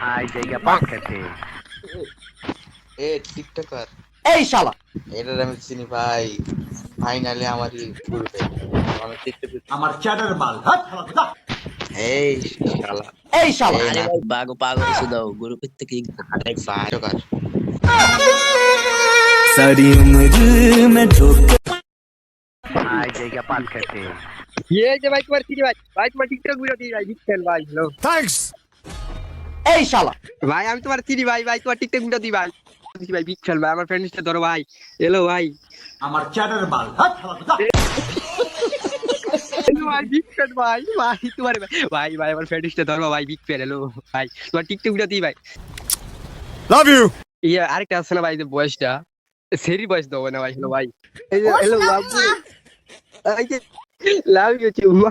I জায়গা পাক খেতে এ টিকটকার এই শালা এটার আমি চিনি ভাই। ফাইনালি আমারই গ্রুপে আমার টিকটক আমার চ্যাটার মাল হাট হালাদা এই শালা এই শালা এই আরে না ভাই বাগো পাগল হইছো দাও গ্রুপের থেকে আরে ভাই টিকটকার सारी उम्र में धोखे আই জায়গা পাক খেতে ये जे भाई तुम्हारी सीधी भाई तुम्हारा टिकटॉक वीडियो दी भाई बिग फैन भाई हेलो এই শালা भाई हम तुम्हारा सीधी भाई तुम्हारा टिकटॉक वीडियो दी भाई बिग फैन भाई हमारे फ्रेंड से धरो भाई हेलो भाई আমার চ্যাটার মাল হাট হালাদা हेलो भाई बिग फैन भाई तुम्हारे भाई भाई हमारे फ्रेंड से धरो भाई बिग फैन हेलो भाई तुम्हारा टिकटॉक वीडियो दी भाई लव यू ये আরেকটা আছে না ভাই যে বয়সটা সেরি বয়স দাও না ভাই হ্যালো ভাই হেলো বাবু এই যে লাভ ইউ চুম্মা